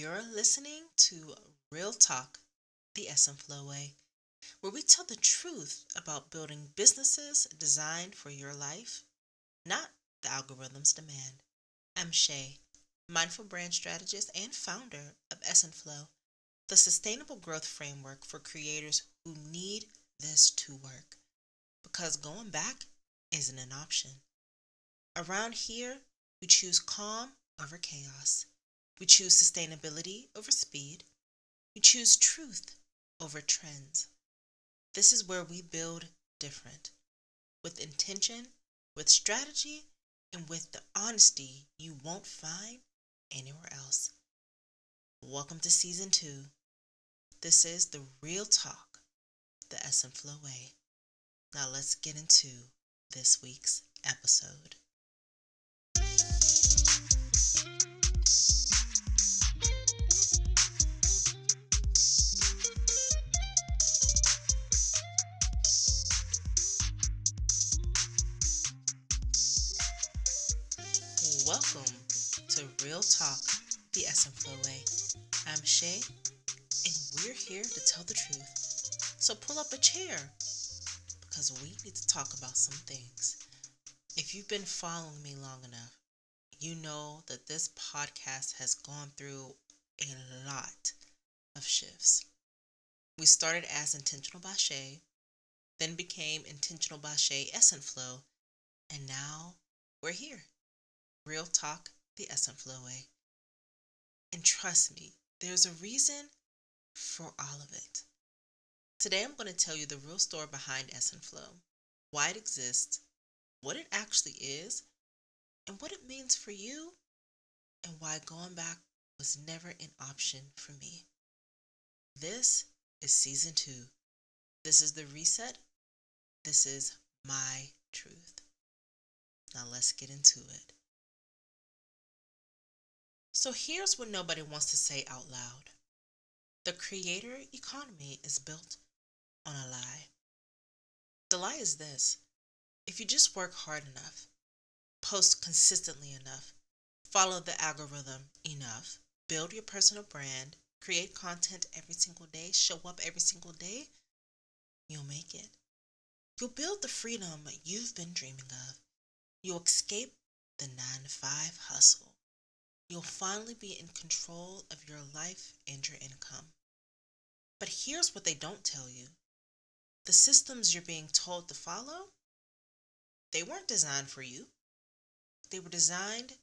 You're listening to Real Talk, the ESSENTFLOW way, where we tell the truth about building businesses designed for your life, not the algorithm's demand. I'm Shae, mindful brand strategist and founder of ESSENTFLOW, the sustainable growth framework for creators who need this to work. Because going back isn't an option. Around here, we choose calm over chaos. We choose sustainability over speed. We choose truth over trends. This is where we build different, with intention, with strategy, and with the honesty you won't find anywhere else. Welcome to season 2. This is the Real Talk, the ESSENTFLOW way. Now let's get into this week's episode. Welcome to Real Talk, the ESSENTFLOW way. I'm Shae, and we're here to tell the truth. So pull up a chair, because we need to talk about some things. If you've been following me long enough, you know that this podcast has gone through a lot of shifts. We started as Intentional by Shae, then became Intentional by Shae ESSENTFLOW, and now we're here. Real Talk, the ESSENTFLOW way. And trust me, there's a reason for all of it. Today I'm going to tell you the real story behind ESSENTFLOW, why it exists, what it actually is, and what it means for you, and why going back was never an option for me. This is season 2. This is the reset. This is my truth. Now let's get into it. So here's what nobody wants to say out loud. The creator economy is built on a lie. The lie is this: if you just work hard enough, post consistently enough, follow the algorithm enough, build your personal brand, create content every single day, show up every single day, you'll make it. You'll build the freedom you've been dreaming of. You'll escape the 9-to-5 hustle. You'll finally be in control of your life and your income. But here's what they don't tell you. The systems you're being told to follow, they weren't designed for you. They were designed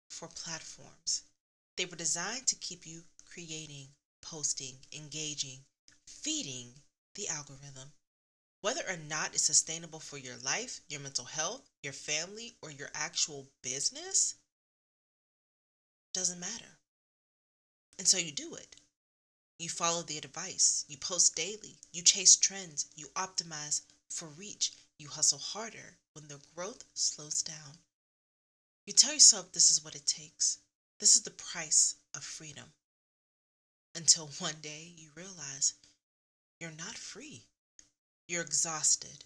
for platforms. They were designed to keep you creating, posting, engaging, feeding the algorithm. Whether or not it's sustainable for your life, your mental health, your family, or your actual business, doesn't matter. And so you do it. You follow the advice. You post daily. You chase trends. You optimize for reach. You hustle harder when the growth slows down. You tell yourself this is what it takes. This is the price of freedom. Until one day you realize you're not free. You're exhausted.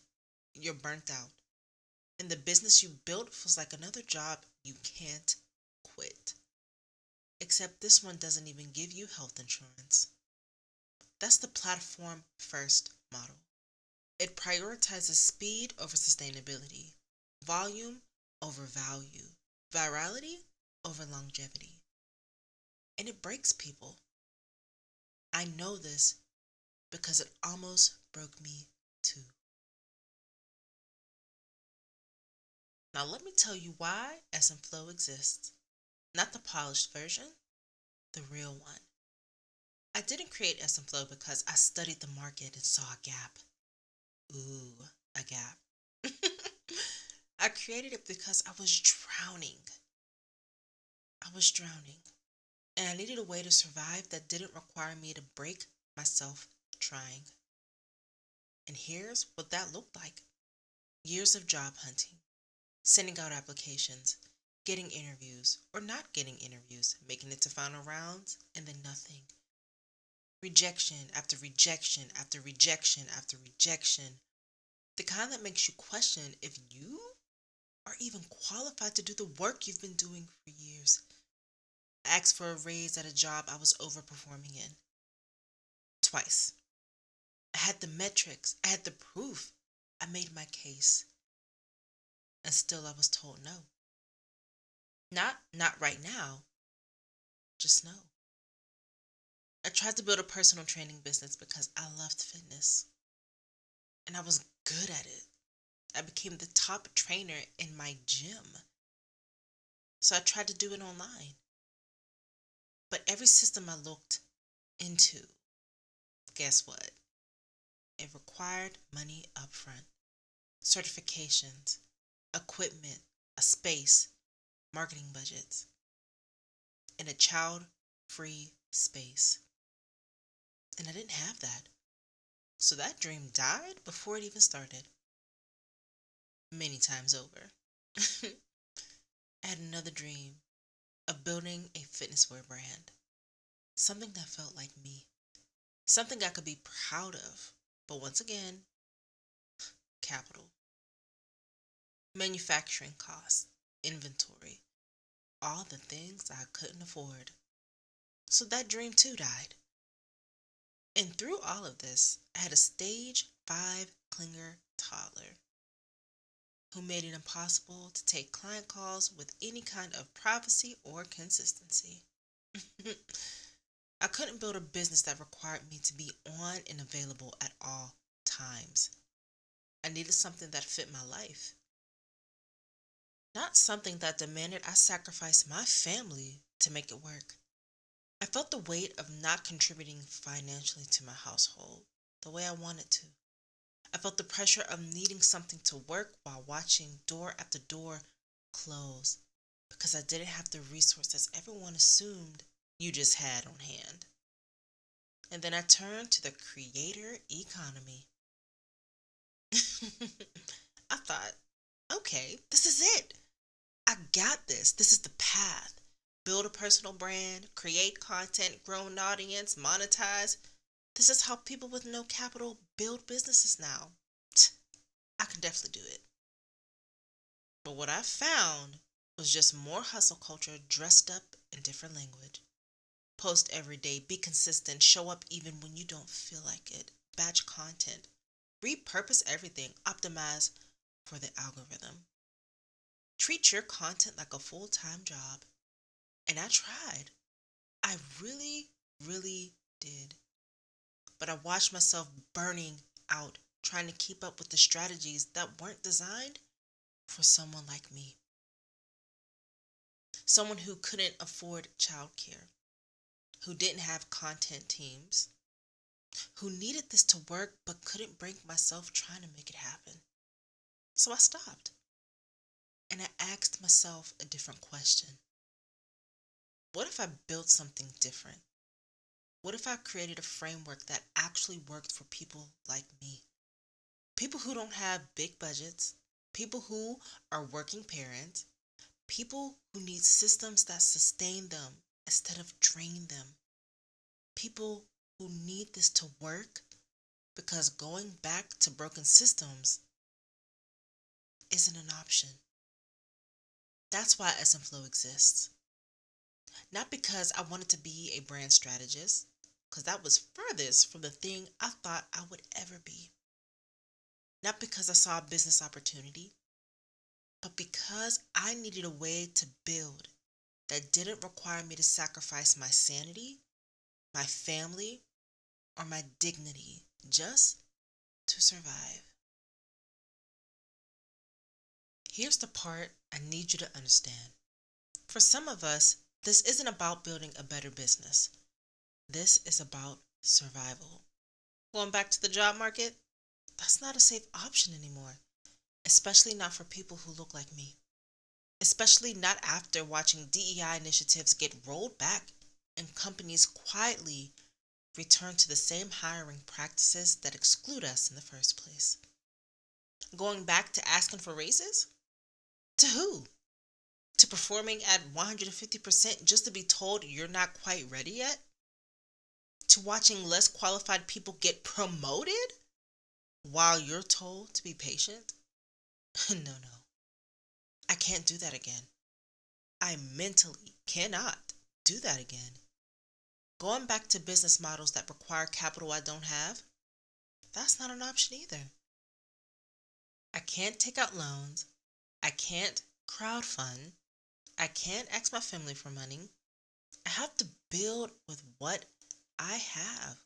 You're burnt out. And the business you built feels like another job you can't quit. Except this one doesn't even give you health insurance. That's the platform first model. It prioritizes speed over sustainability, volume over value, virality over longevity. And it breaks people. I know this because it almost broke me too. Now let me tell you why ESSENTFLOW exists. Not the polished version, the real one. I didn't create ESSENTFLOW because I studied the market and saw a gap. Ooh, a gap. I created it because I was drowning. And I needed a way to survive that didn't require me to break myself trying. And here's what that looked like. Years of job hunting, sending out applications, getting interviews or not getting interviews, making it to final rounds, and then nothing. Rejection after rejection after rejection after rejection. The kind that makes you question if you are even qualified to do the work you've been doing for years. I asked for a raise at a job I was overperforming in. Twice. I had the metrics, I had the proof. I made my case. And still I was told no. Not right now. Just no. I tried to build a personal training business because I loved fitness. And I was good at it. I became the top trainer in my gym. So I tried to do it online. But every system I looked into, guess what? It required money up front. Certifications, equipment, a space, marketing budgets, and a child-free space. And I didn't have that. So that dream died before it even started. Many times over. I had another dream of building a fitness wear brand. Something that felt like me. Something I could be proud of. But once again, capital. Manufacturing costs, inventory, all the things I couldn't afford. So that dream too died. And through all of this, I had a stage 5 clinger toddler who made it impossible to take client calls with any kind of privacy or consistency. I couldn't build a business that required me to be on and available at all times. I needed something that fit my life, not something that demanded I sacrifice my family to make it work. I felt the weight of not contributing financially to my household the way I wanted to. I felt the pressure of needing something to work while watching door after door close because I didn't have the resources everyone assumed you just had on hand. And then I turned to the creator economy. I thought, okay, this is it. I got this. This is the path. Build a personal brand, create content, grow an audience, monetize. This is how people with no capital build businesses now. I can definitely do it. But what I found was just more hustle culture dressed up in different language. Post every day, be consistent, show up even when you don't feel like it, batch content, repurpose everything, optimize for the algorithm. Treat your content like a full-time job. And I tried. I really, really did. But I watched myself burning out trying to keep up with the strategies that weren't designed for someone like me. Someone who couldn't afford childcare, who didn't have content teams, who needed this to work but couldn't break myself trying to make it happen. So I stopped. And I asked myself a different question. What if I built something different? What if I created a framework that actually worked for people like me? People who don't have big budgets, people who are working parents, people who need systems that sustain them instead of drain them. People who need this to work because going back to broken systems isn't an option. That's why ESSENTFLOW exists. Not because I wanted to be a brand strategist, because that was furthest from the thing I thought I would ever be. Not because I saw a business opportunity, but because I needed a way to build that didn't require me to sacrifice my sanity, my family, or my dignity just to survive. Here's the part I need you to understand. For some of us, this isn't about building a better business. This is about survival. Going back to the job market, that's not a safe option anymore, especially not for people who look like me. Especially not after watching DEI initiatives get rolled back and companies quietly return to the same hiring practices that exclude us in the first place. Going back to asking for raises? To who? To performing at 150% just to be told you're not quite ready yet? To watching less qualified people get promoted while you're told to be patient? No. I can't do that again. I mentally cannot. do that again. Going back to business models that require capital I don't have, that's not an option either. I can't take out loans. I can't crowdfund. I can't ask my family for money. I have to build with what I have,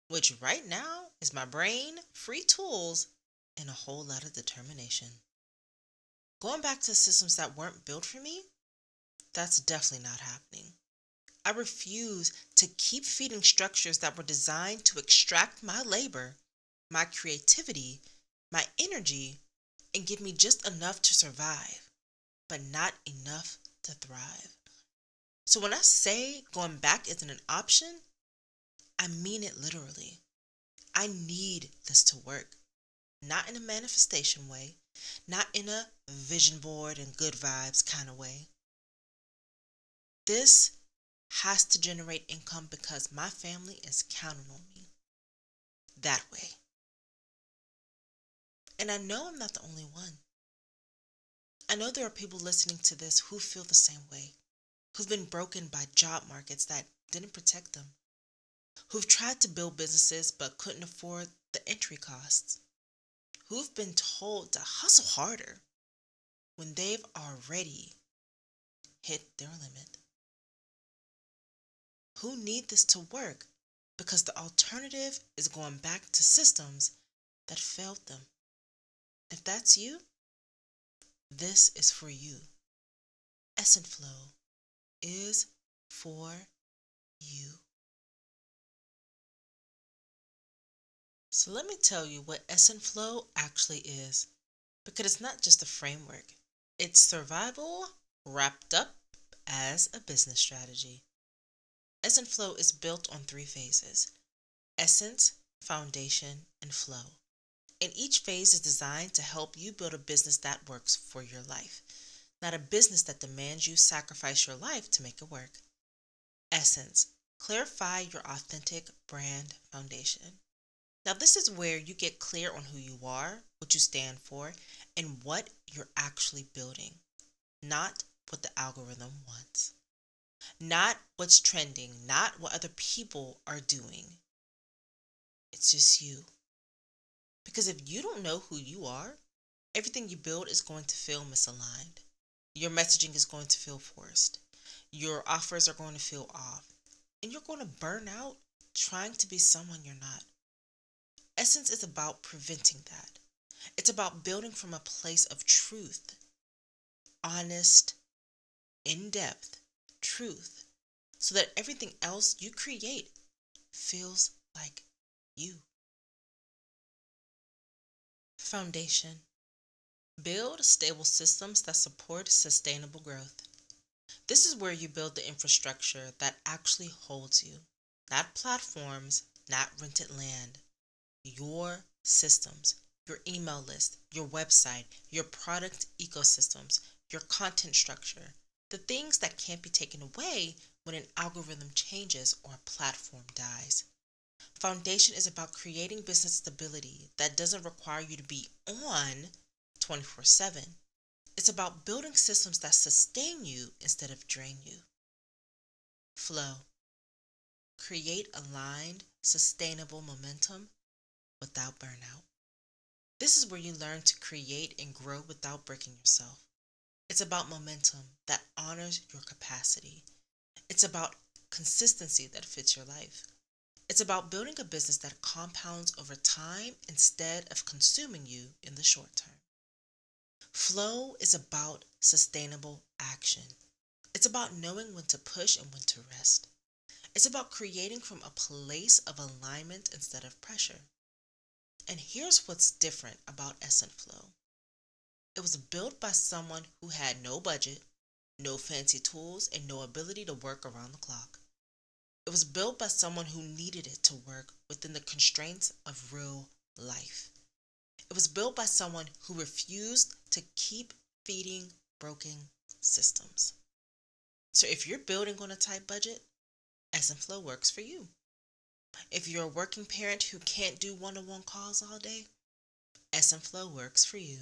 which right now is my brain, free tools, and a whole lot of determination. Going back to systems that weren't built for me, that's definitely not happening. I refuse to keep feeding structures that were designed to extract my labor, my creativity, my energy, and give me just enough to survive, but not enough to thrive. So when I say going back isn't an option, I mean it literally. I need this to work, not in a manifestation way, not in a vision board and good vibes kind of way. This has to generate income because my family is counting on me that way. And I know I'm not the only one. I know there are people listening to this who feel the same way, who've been broken by job markets that didn't protect them, who've tried to build businesses but couldn't afford the entry costs, who've been told to hustle harder when they've already hit their limit, who need this to work because the alternative is going back to systems that failed them. If that's you, this is for you. ESSENTFLOW is for you. So let me tell you what ESSENTFLOW actually is, because it's not just a framework. It's survival wrapped up as a business strategy. ESSENTFLOW is built on 3 phases: essence, foundation, and flow. And each phase is designed to help you build a business that works for your life, not a business that demands you sacrifice your life to make it work. Essence, clarify your authentic brand foundation. Now, this is where you get clear on who you are, what you stand for, and what you're actually building, not what the algorithm wants, not what's trending, not what other people are doing. It's just you. Because if you don't know who you are, everything you build is going to feel misaligned. Your messaging is going to feel forced. Your offers are going to feel off. And you're going to burn out trying to be someone you're not. Essence is about preventing that. It's about building from a place of truth, honest, in-depth truth, so that everything else you create feels like you. Foundation. Build stable systems that support sustainable growth. This is where you build the infrastructure that actually holds you, not platforms, not rented land. Your systems, your email list, your website, your product ecosystems, your content structure, the things that can't be taken away when an algorithm changes or a platform dies. Foundation is about creating business stability that doesn't require you to be on 24/7. It's about building systems that sustain you instead of drain you. Flow. Create aligned, sustainable momentum without burnout. This is where you learn to create and grow without breaking yourself. It's about momentum that honors your capacity. It's about consistency that fits your life. It's about building a business that compounds over time instead of consuming you in the short term. Flow is about sustainable action. It's about knowing when to push and when to rest. It's about creating from a place of alignment instead of pressure. And here's what's different about ESSENTFLOW. It was built by someone who had no budget, no fancy tools, and no ability to work around the clock. It was built by someone who needed it to work within the constraints of real life. It was built by someone who refused to keep feeding broken systems. So if you're building on a tight budget, ESSENTFLOW works for you. If you're a working parent who can't do one-on-one calls all day, ESSENTFLOW works for you.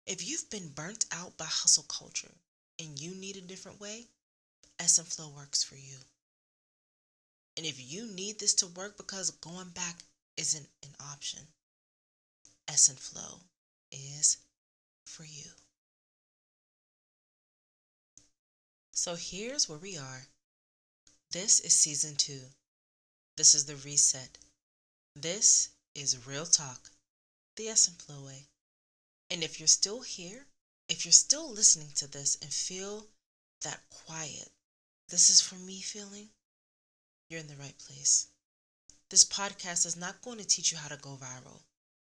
If you've been burnt out by hustle culture and you need a different way, ESSENTFLOW works for you. And if you need this to work because going back isn't an option, ESSENTFLOW is for you. So here's where we are. This is season 2. This is the reset. This is Real Talk, the ESSENTFLOW way. And if you're still here, if you're still listening to this and feel that quiet, this is for me feeling, you're in the right place. This podcast is not going to teach you how to go viral.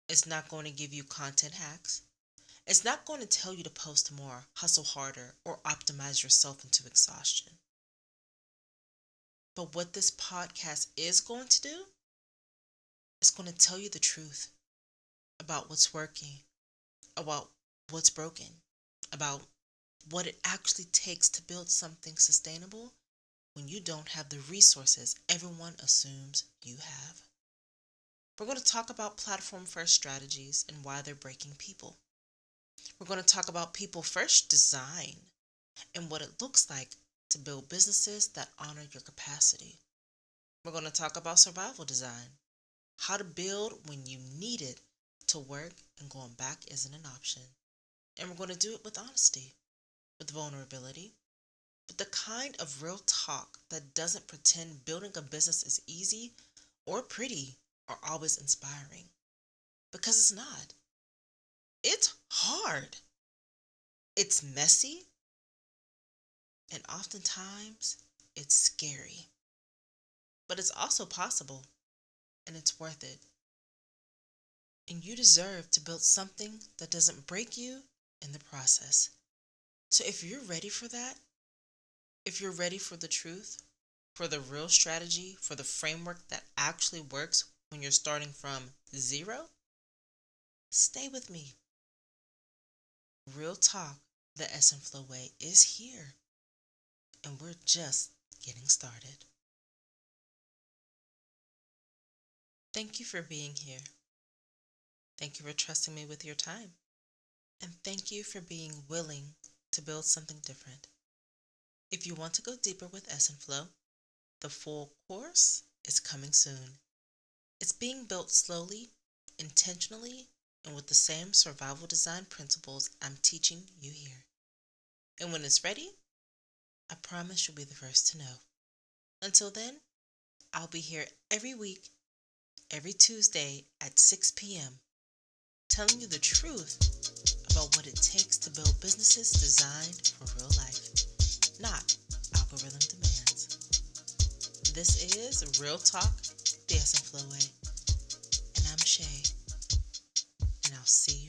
It's not going to give you content hacks. It's not going to tell you to post more, hustle harder, or optimize yourself into exhaustion. But what this podcast is going to do, it's going to tell you the truth about what's working, about what's broken, about what it actually takes to build something sustainable when you don't have the resources everyone assumes you have. We're going to talk about platform-first strategies and why they're breaking people. We're going to talk about people-first design and what it looks like to build businesses that honor your capacity. We're going to talk about survival design, how to build when you need it to work and going back isn't an option. And we're going to do it with honesty, with vulnerability, with the kind of real talk that doesn't pretend building a business is easy or pretty or always inspiring. Because it's not. It's hard. It's messy. And oftentimes, it's scary. But it's also possible, and it's worth it. And you deserve to build something that doesn't break you in the process. So if you're ready for that, if you're ready for the truth, for the real strategy, for the framework that actually works when you're starting from zero, stay with me. Real Talk, the ESSENTFLOW way is here. And we're just getting started. Thank you for being here. Thank you for trusting me with your time. And thank you for being willing to build something different. If you want to go deeper with ESSENTFLOW, the full course is coming soon. It's being built slowly, intentionally, and with the same survival design principles I'm teaching you here. And when it's ready, I promise you'll be the first to know. Until then, I'll be here every week, every Tuesday at 6 p.m., telling you the truth about what it takes to build businesses designed for real life, not algorithm demands. This is Real Talk, the ESSENTFLOW way, and I'm Shae, and I'll see you